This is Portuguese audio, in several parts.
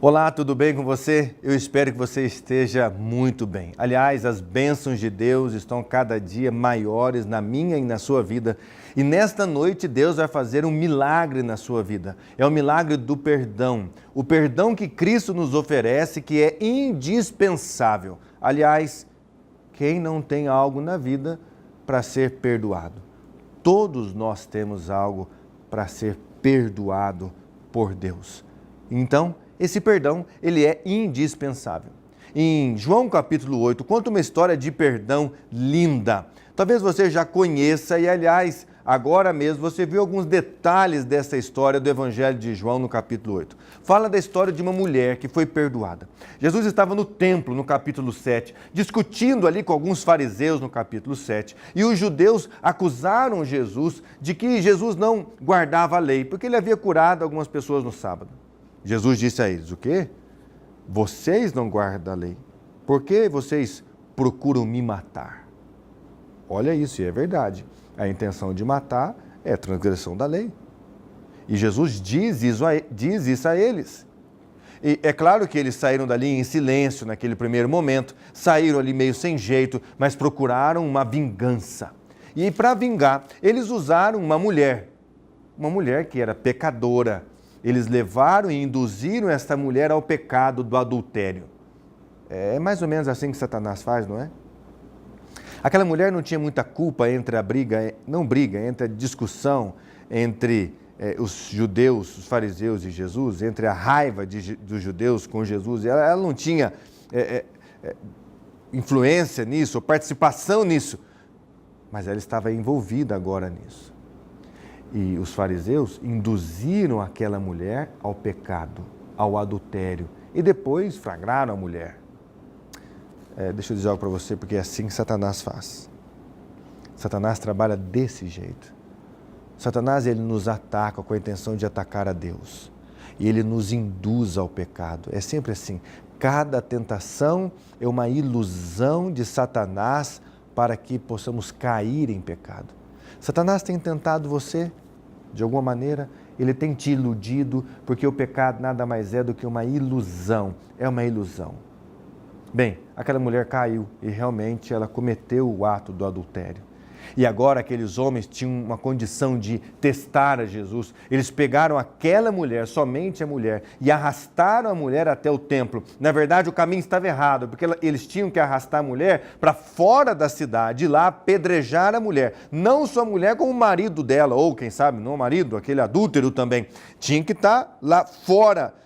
Olá, tudo bem com você? Eu espero que você esteja muito bem. Aliás, as bênçãos de Deus estão cada dia maiores na minha e na sua vida. E nesta noite Deus vai fazer um milagre na sua vida. É o milagre do perdão. O perdão que Cristo nos oferece, que é indispensável. Aliás, quem não tem algo na vida para ser perdoado? Todos nós temos algo para ser perdoado por Deus. Então, esse perdão, ele é indispensável. Em João capítulo 8, conta uma história de perdão linda. Talvez você já conheça e, aliás, agora mesmo você viu alguns detalhes dessa história do Evangelho de João no capítulo 8. Fala da história de uma mulher que foi perdoada. Jesus estava no templo no capítulo 7, discutindo ali com alguns fariseus no capítulo 7. E os judeus acusaram Jesus de que Jesus não guardava a lei, porque ele havia curado algumas pessoas no sábado. Jesus disse a eles, o quê? Vocês não guardam a lei. Por que vocês procuram me matar? Olha isso, e é verdade. A intenção de matar é transgressão da lei. E Jesus diz isso a eles. E é claro que eles saíram dali em silêncio naquele primeiro momento, saíram ali meio sem jeito, mas procuraram uma vingança. E para vingar, eles usaram uma mulher que era pecadora. Eles levaram e induziram esta mulher ao pecado do adultério. É mais ou menos assim que Satanás faz, não é? Aquela mulher não tinha muita culpa entre entre a discussão entre os judeus, os fariseus e Jesus, entre a raiva dos judeus com Jesus. Ela não tinha influência nisso, ou participação nisso, mas ela estava envolvida agora nisso. E os fariseus induziram aquela mulher ao pecado, ao adultério, e depois flagraram a mulher. Deixa eu dizer algo para você, porque é assim que Satanás faz. Satanás trabalha desse jeito. Satanás, ele nos ataca com a intenção de atacar a Deus. E ele nos induz ao pecado. É sempre assim. Cada tentação é uma ilusão de Satanás para que possamos cair em pecado. Satanás tem tentado você, de alguma maneira, ele tem te iludido, porque o pecado nada mais é do que uma ilusão, é uma ilusão. Bem, aquela mulher caiu e realmente ela cometeu o ato do adultério. E agora aqueles homens tinham uma condição de testar a Jesus. Eles pegaram aquela mulher, somente a mulher, e arrastaram a mulher até o templo. Na verdade, o caminho estava errado, porque eles tinham que arrastar a mulher para fora da cidade, e lá apedrejar a mulher. Não só a mulher, como o marido dela, ou quem sabe, não o marido, aquele adúltero também. Tinha que estar lá fora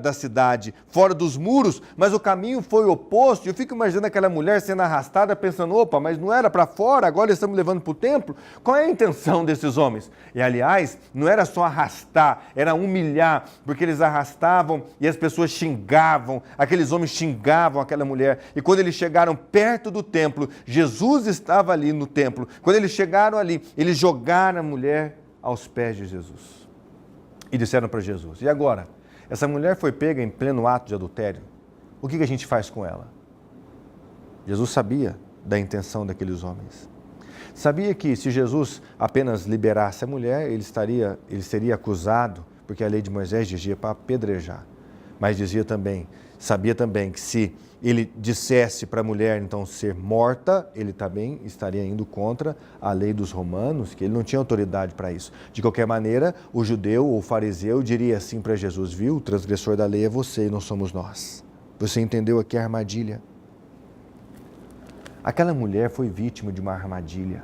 da cidade, fora dos muros, mas o caminho foi oposto. Eu fico imaginando aquela mulher sendo arrastada, pensando, opa, mas não era para fora, agora estamos levando para o templo? Qual é a intenção desses homens? E aliás, não era só arrastar, era humilhar, porque eles arrastavam e as pessoas xingavam, aqueles homens xingavam aquela mulher. E quando eles chegaram perto do templo, Jesus estava ali no templo. Quando eles chegaram ali, eles jogaram a mulher aos pés de Jesus. E disseram para Jesus, e agora? Essa mulher foi pega em pleno ato de adultério. O que a gente faz com ela? Jesus sabia da intenção daqueles homens. Sabia que se Jesus apenas liberasse a mulher, ele seria acusado, porque a lei de Moisés dizia para apedrejar. Mas sabia também que se ele dissesse para a mulher então ser morta, ele também estaria indo contra a lei dos romanos, que ele não tinha autoridade para isso. De qualquer maneira, o judeu ou o fariseu diria assim para Jesus, viu, o transgressor da lei é você e não somos nós. Você entendeu aqui a armadilha? Aquela mulher foi vítima de uma armadilha.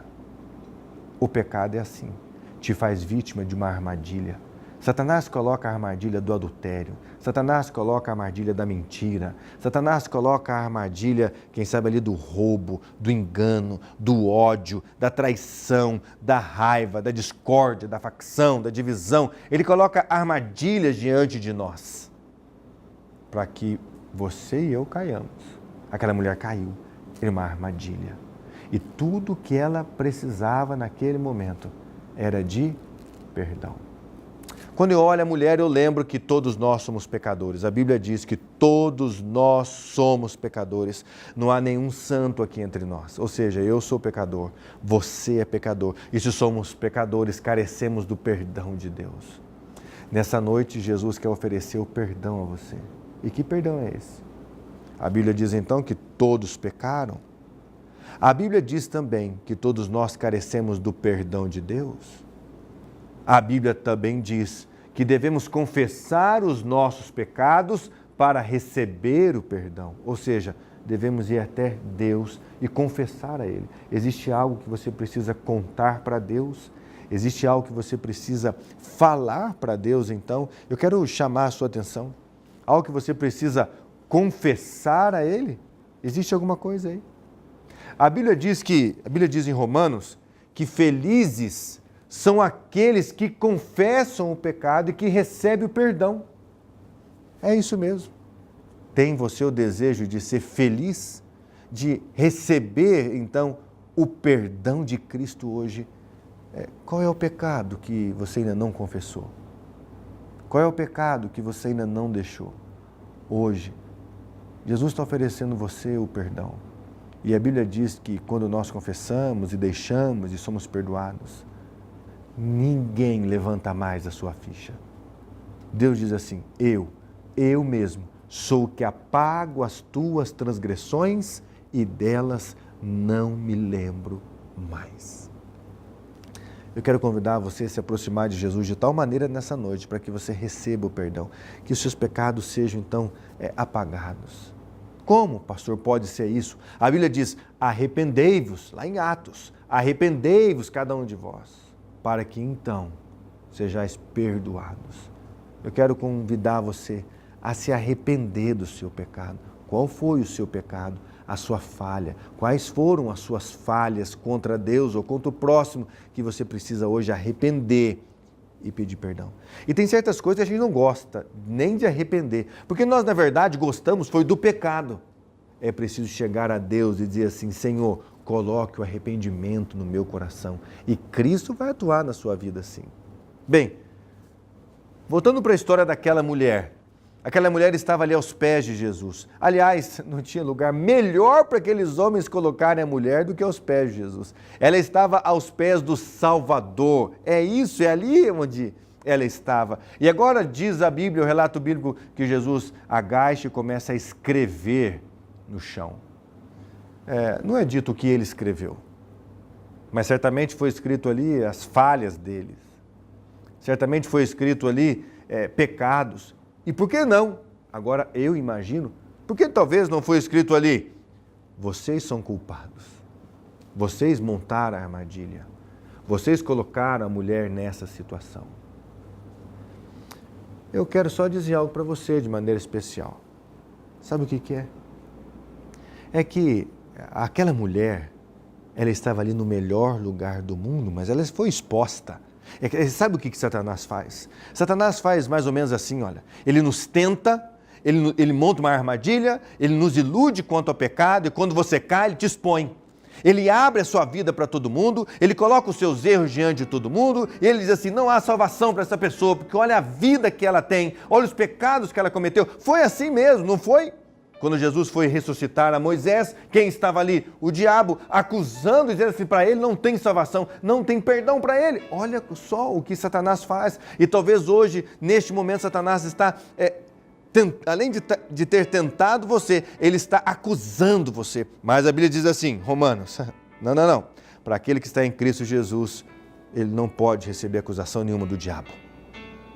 O pecado é assim, te faz vítima de uma armadilha. Satanás coloca a armadilha do adultério, Satanás coloca a armadilha da mentira, Satanás coloca a armadilha, quem sabe ali, do roubo, do engano, do ódio, da traição, da raiva, da discórdia, da facção, da divisão. Ele coloca armadilhas diante de nós, para que você e eu caiamos. Aquela mulher caiu em uma armadilha. E tudo que ela precisava naquele momento era de perdão. Quando eu olho a mulher, eu lembro que todos nós somos pecadores. A Bíblia diz que todos nós somos pecadores. Não há nenhum santo aqui entre nós. Ou seja, eu sou pecador, você é pecador. E se somos pecadores, carecemos do perdão de Deus. Nessa noite, Jesus quer oferecer o perdão a você. E que perdão é esse? A Bíblia diz então que todos pecaram. A Bíblia diz também que todos nós carecemos do perdão de Deus. A Bíblia também diz que devemos confessar os nossos pecados para receber o perdão. Ou seja, devemos ir até Deus e confessar a Ele. Existe algo que você precisa contar para Deus? Existe algo que você precisa falar para Deus, então? Eu quero chamar a sua atenção. Algo que você precisa confessar a Ele? Existe alguma coisa aí? A Bíblia diz em Romanos que felizes são aqueles que confessam o pecado e que recebem o perdão. É isso mesmo. Tem você o desejo de ser feliz, de receber, então, o perdão de Cristo hoje? Qual é o pecado que você ainda não confessou? Qual é o pecado que você ainda não deixou? Hoje, Jesus está oferecendo você o perdão. E a Bíblia diz que quando nós confessamos e deixamos e somos perdoados, ninguém levanta mais a sua ficha. Deus diz assim: eu mesmo, sou o que apago as tuas transgressões e delas não me lembro mais. Eu quero convidar você a se aproximar de Jesus de tal maneira nessa noite para que você receba o perdão, que os seus pecados sejam então apagados. Como, pastor, pode ser isso? A Bíblia diz: arrependei-vos, lá em Atos, arrependei-vos cada um de vós, para que então sejais perdoados. Eu quero convidar você a se arrepender do seu pecado. Qual foi o seu pecado? A sua falha? Quais foram as suas falhas contra Deus ou contra o próximo que você precisa hoje arrepender e pedir perdão? E tem certas coisas que a gente não gosta nem de arrepender, porque nós, na verdade, gostamos foi do pecado. É preciso chegar a Deus e dizer assim: Senhor, coloque o arrependimento no meu coração. E Cristo vai atuar na sua vida assim. Bem, voltando para a história daquela mulher. Aquela mulher estava ali aos pés de Jesus. Aliás, não tinha lugar melhor para aqueles homens colocarem a mulher do que aos pés de Jesus. Ela estava aos pés do Salvador. É isso, é ali onde ela estava. E agora diz a Bíblia, o relato bíblico, que Jesus agacha e começa a escrever no chão. Não é dito o que ele escreveu, mas certamente foi escrito ali as falhas deles. Certamente foi escrito ali pecados. E por que não? Agora eu imagino, por que talvez não foi escrito ali: vocês são culpados, vocês montaram a armadilha, vocês colocaram a mulher nessa situação. Eu quero só dizer algo para você de maneira especial. Sabe o que é? É que aquela mulher, ela estava ali no melhor lugar do mundo, mas ela foi exposta. Sabe o que Satanás faz? Satanás faz mais ou menos assim, olha. Ele nos tenta, ele monta uma armadilha, ele nos ilude quanto ao pecado, e quando você cai, ele te expõe. Ele abre a sua vida para todo mundo, ele coloca os seus erros diante de todo mundo, e ele diz assim: não há salvação para essa pessoa, porque olha a vida que ela tem, olha os pecados que ela cometeu. Foi assim mesmo, não foi? Quando Jesus foi ressuscitar a Moisés, quem estava ali? O diabo, acusando, dizendo assim para ele: não tem salvação, não tem perdão para ele. Olha só o que Satanás faz. E talvez hoje, neste momento, Satanás está, além de ter tentado você, ele está acusando você. Mas a Bíblia diz assim, Romanos, não. Para aquele que está em Cristo Jesus, ele não pode receber acusação nenhuma do diabo.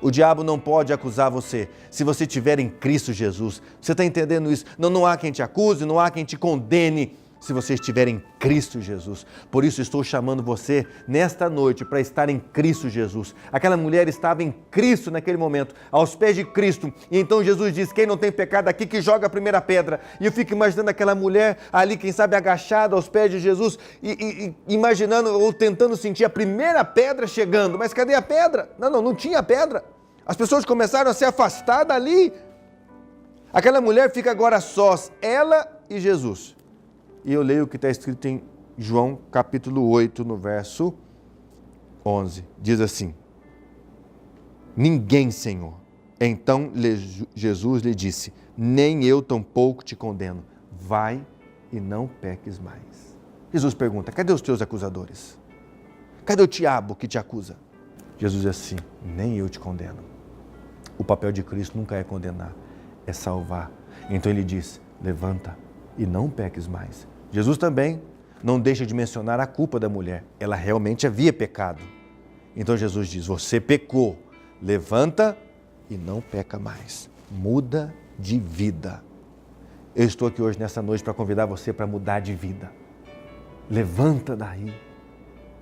O diabo não pode acusar você se você estiver em Cristo Jesus. Você está entendendo isso? Não há quem te acuse, não há quem te condene se você estiver em Cristo Jesus. Por isso estou chamando você nesta noite para estar em Cristo Jesus. Aquela mulher estava em Cristo naquele momento, aos pés de Cristo. E então Jesus diz: quem não tem pecado aqui, que joga a primeira pedra. E eu fico imaginando aquela mulher ali, quem sabe agachada aos pés de Jesus, e imaginando ou tentando sentir a primeira pedra chegando. Mas cadê a pedra? Não tinha pedra. As pessoas começaram a se afastar dali. Aquela mulher fica agora sós, ela e Jesus. E eu leio o que está escrito em João capítulo 8, no verso 11. Diz assim: ninguém, Senhor. Então Jesus lhe disse: nem eu tampouco te condeno. Vai e não peques mais. Jesus pergunta: cadê os teus acusadores? Cadê o diabo que te acusa? Jesus diz assim: nem eu te condeno. O papel de Cristo nunca é condenar, é salvar. Então ele diz, levanta e não peques mais. Jesus também não deixa de mencionar a culpa da mulher. Ela realmente havia pecado. Então Jesus diz, você pecou, levanta e não peca mais. Muda de vida. Eu estou aqui hoje, nessa noite, para convidar você para mudar de vida. Levanta daí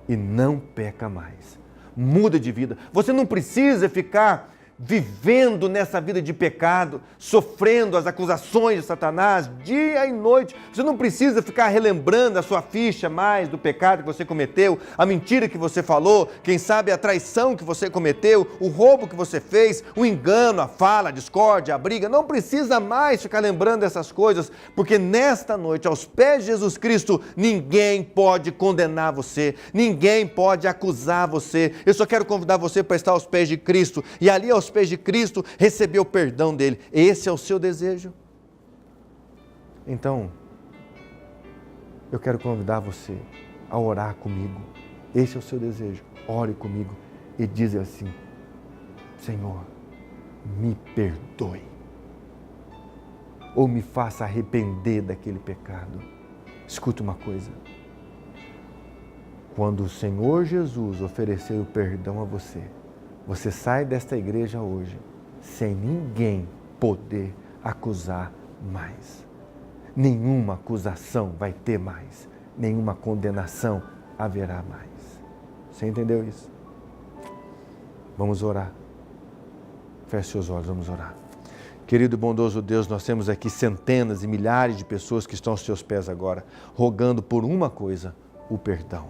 e não peca mais. Muda de vida. Você não precisa ficar vivendo nessa vida de pecado, sofrendo as acusações de Satanás dia e noite. Você não precisa ficar relembrando a sua ficha mais do pecado que você cometeu, a mentira que você falou, quem sabe a traição que você cometeu, o roubo que você fez, o engano, a fala, a discórdia, a briga. Não precisa mais ficar lembrando essas coisas, porque nesta noite, aos pés de Jesus Cristo, ninguém pode condenar você, ninguém pode acusar você. Eu só quero convidar você para estar aos pés de Cristo e ali aos pés de Cristo, receber o perdão dele. Esse é o seu desejo? Então, eu quero convidar você a orar comigo. Esse é o seu desejo. Ore comigo e diz assim, Senhor, me perdoe. Ou me faça arrepender daquele pecado. Escuta uma coisa. Quando o Senhor Jesus oferecer o perdão a você, você sai desta igreja hoje sem ninguém poder acusar mais. Nenhuma acusação vai ter mais. Nenhuma condenação haverá mais. Você entendeu isso? Vamos orar. Feche seus olhos, vamos orar. Querido e bondoso Deus, nós temos aqui centenas e milhares de pessoas que estão aos seus pés agora, rogando por uma coisa, o perdão.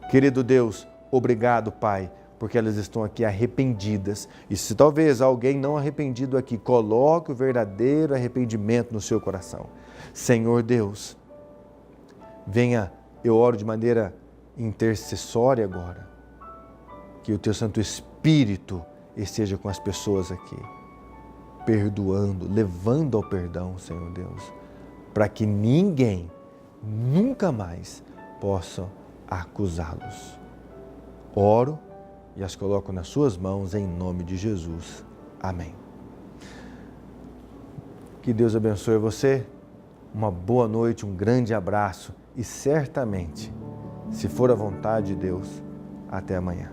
Querido Deus, obrigado, Pai, porque elas estão aqui arrependidas. E se talvez alguém não arrependido aqui, coloque o verdadeiro arrependimento no seu coração. Senhor Deus, venha, eu oro de maneira intercessória agora, que o Teu Santo Espírito esteja com as pessoas aqui, perdoando, levando ao perdão, Senhor Deus, para que ninguém, nunca mais, possa acusá-los. Oro e as coloco nas suas mãos em nome de Jesus. Amém. Que Deus abençoe você, uma boa noite, um grande abraço e certamente, se for a vontade de Deus, até amanhã.